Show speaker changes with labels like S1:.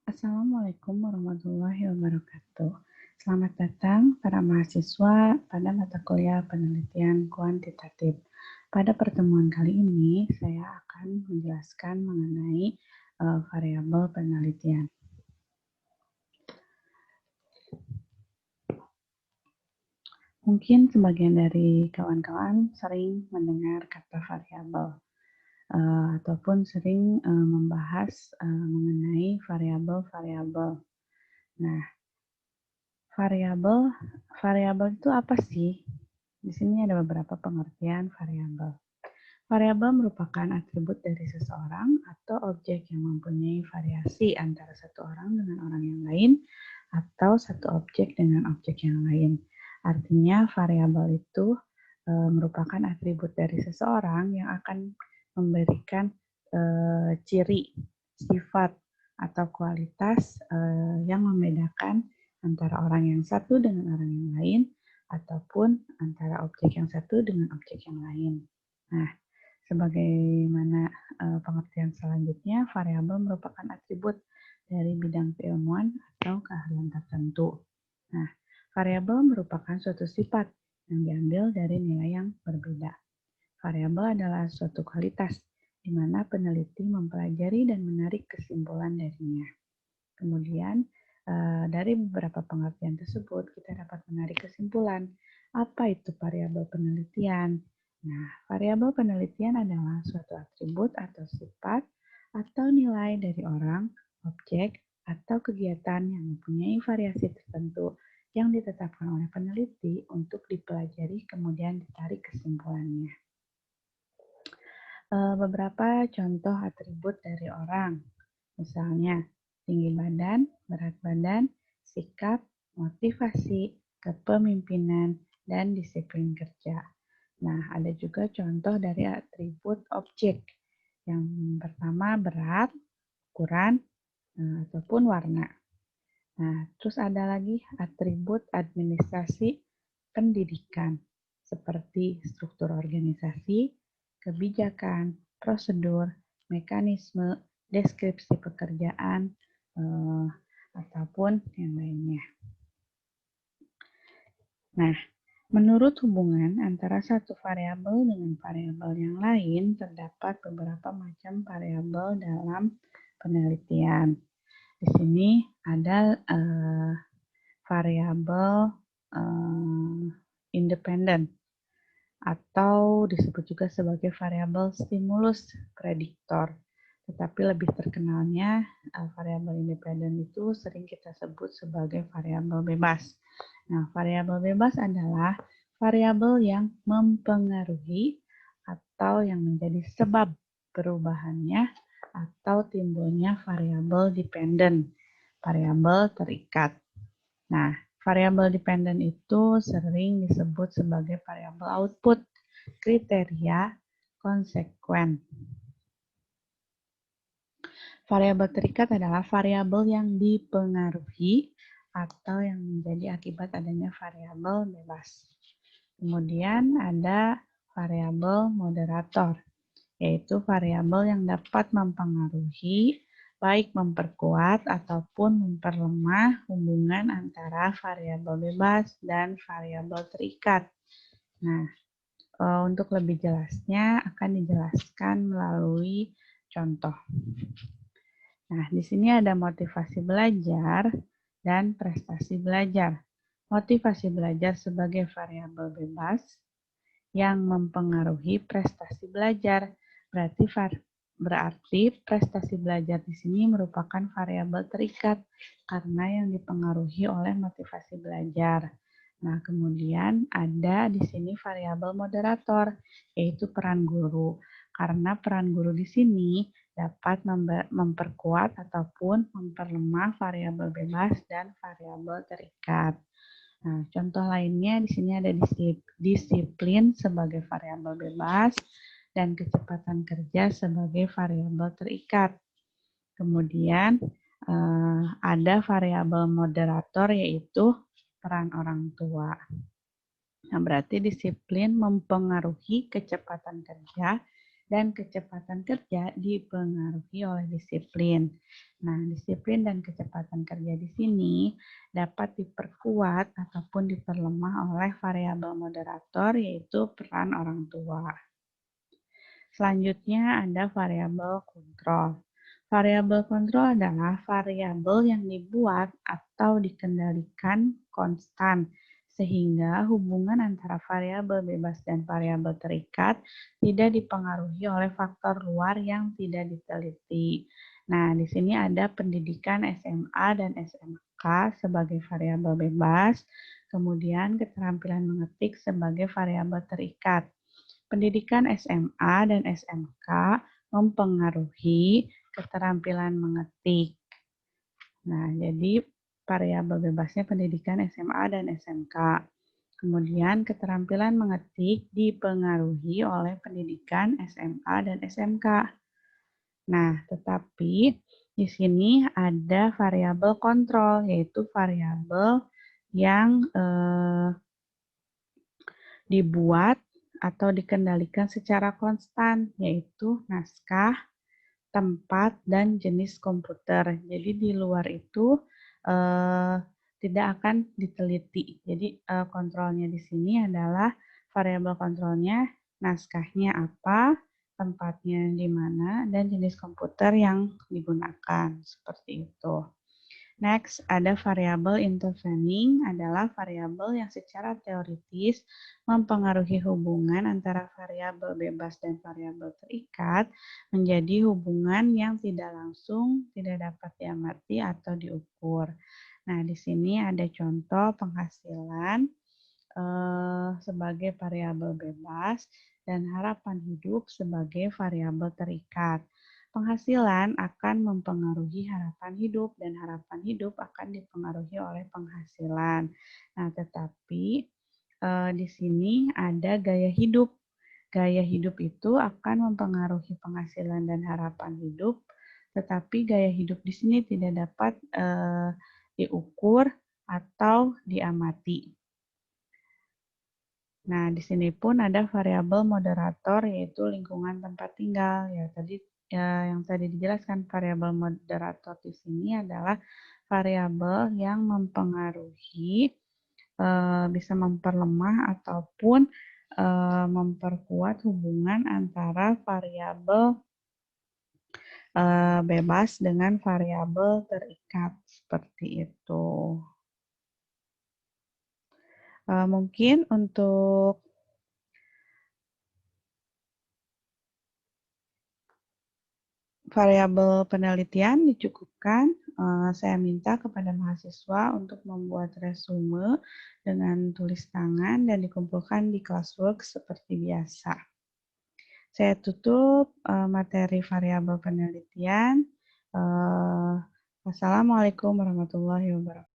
S1: Assalamualaikum warahmatullahi wabarakatuh. Selamat datang para mahasiswa pada mata kuliah penelitian kuantitatif. Pada pertemuan kali ini, saya akan menjelaskan mengenai variabel penelitian. Mungkin sebagian dari kawan-kawan sering mendengar kata variabel ataupun sering membahas mengenai variabel-variabel. Nah, variabel itu apa sih? Di sini ada beberapa pengertian variabel. Variabel merupakan atribut dari seseorang atau objek yang mempunyai variasi antara satu orang dengan orang yang lain atau satu objek dengan objek yang lain. Artinya variabel itu merupakan atribut dari seseorang yang akan memberikan ciri, sifat, atau kualitas yang membedakan antara orang yang satu dengan orang yang lain ataupun antara objek yang satu dengan objek yang lain. Nah, sebagaimana pengertian selanjutnya, variabel merupakan atribut dari bidang keilmuan atau keahlian tertentu. Nah, variabel merupakan suatu sifat yang diambil dari nilai yang berbeda. Variabel adalah suatu kualitas di mana peneliti mempelajari dan menarik kesimpulan darinya. Kemudian, dari beberapa pengertian tersebut, kita dapat menarik kesimpulan apa itu variabel penelitian. Nah, variabel penelitian adalah suatu atribut atau sifat atau nilai dari orang, objek, atau kegiatan yang mempunyai variasi tertentu yang ditetapkan oleh peneliti untuk dipelajari kemudian ditarik kesimpulannya. Beberapa contoh atribut dari orang, misalnya tinggi badan, berat badan, sikap, motivasi, kepemimpinan, dan disiplin kerja. Nah, ada juga contoh dari atribut objek. Yang pertama berat, ukuran, ataupun warna. Nah, terus ada lagi atribut administrasi pendidikan, seperti struktur organisasi, kebijakan, prosedur, mekanisme, deskripsi pekerjaan, ataupun yang lainnya. Nah, menurut hubungan antara satu variabel dengan variabel yang lain, terdapat beberapa macam variabel dalam penelitian. Di sini ada variabel independen atau disebut juga sebagai variabel stimulus prediktor. Tetapi lebih terkenalnya variabel independen itu sering kita sebut sebagai variabel bebas. Nah, variabel bebas adalah variabel yang mempengaruhi atau yang menjadi sebab perubahannya atau timbulnya variabel dependen, variabel terikat. Nah, variabel dependen itu sering disebut sebagai variabel output, kriteria, konsekuen. Variabel terikat adalah variabel yang dipengaruhi atau yang menjadi akibat adanya variabel bebas. Kemudian ada variabel moderator, yaitu variabel yang dapat mempengaruhi, baik memperkuat ataupun memperlemah hubungan antara variabel bebas dan variabel terikat. Nah, untuk lebih jelasnya akan dijelaskan melalui contoh. Nah, di sini ada motivasi belajar dan prestasi belajar. Motivasi belajar sebagai variabel bebas yang mempengaruhi prestasi belajar. Berarti prestasi belajar di sini merupakan variabel terikat karena yang dipengaruhi oleh motivasi belajar. Nah, kemudian ada di sini variabel moderator, yaitu peran guru. Karena peran guru di sini dapat memperkuat ataupun memperlemah variabel bebas dan variabel terikat. Nah, contoh lainnya di sini ada disiplin sebagai variabel bebas dan kecepatan kerja sebagai variabel terikat. Kemudian ada variabel moderator yaitu peran orang tua. Nah, berarti disiplin mempengaruhi kecepatan kerja dan kecepatan kerja dipengaruhi oleh disiplin. Nah, disiplin dan kecepatan kerja di sini dapat diperkuat ataupun diperlemah oleh variabel moderator, yaitu peran orang tua. Selanjutnya ada variabel kontrol. Variabel kontrol adalah variabel yang dibuat atau dikendalikan konstan, sehingga hubungan antara variabel bebas dan variabel terikat tidak dipengaruhi oleh faktor luar yang tidak diteliti. Nah, di sini ada pendidikan SMA dan SMK sebagai variabel bebas, kemudian keterampilan mengetik sebagai variabel terikat. Pendidikan SMA dan SMK mempengaruhi keterampilan mengetik. Nah, jadi variabel bebasnya pendidikan SMA dan SMK. Kemudian keterampilan mengetik dipengaruhi oleh pendidikan SMA dan SMK. Nah, tetapi di sini ada variabel kontrol, yaitu variabel yang dibuat atau dikendalikan secara konstan, yaitu naskah, tempat, dan jenis komputer. Jadi di luar itu tidak akan diteliti. Jadi kontrolnya di sini adalah variabel kontrolnya naskahnya apa, tempatnya di mana, dan jenis komputer yang digunakan. Seperti itu. Next, ada variabel intervening adalah variabel yang secara teoritis mempengaruhi hubungan antara variabel bebas dan variabel terikat menjadi hubungan yang tidak langsung, tidak dapat diamati atau diukur. Nah, di sini ada contoh penghasilan sebagai variabel bebas dan harapan hidup sebagai variabel terikat. Penghasilan akan mempengaruhi harapan hidup dan harapan hidup akan dipengaruhi oleh penghasilan. Nah, tetapi di sini ada gaya hidup. Gaya hidup itu akan mempengaruhi penghasilan dan harapan hidup, tetapi gaya hidup di sini tidak dapat diukur atau diamati. Nah, di sini pun ada variabel moderator, yaitu lingkungan tempat tinggal. Yang tadi dijelaskan, variabel moderator di sini adalah variabel yang mempengaruhi, bisa memperlemah ataupun memperkuat hubungan antara variabel bebas dengan variabel terikat, seperti itu. Mungkin untuk variabel penelitian dicukupkan. Saya minta kepada mahasiswa untuk membuat resume dengan tulis tangan dan dikumpulkan di classwork seperti biasa. Saya tutup materi variabel penelitian. Wassalamualaikum warahmatullahi wabarakatuh.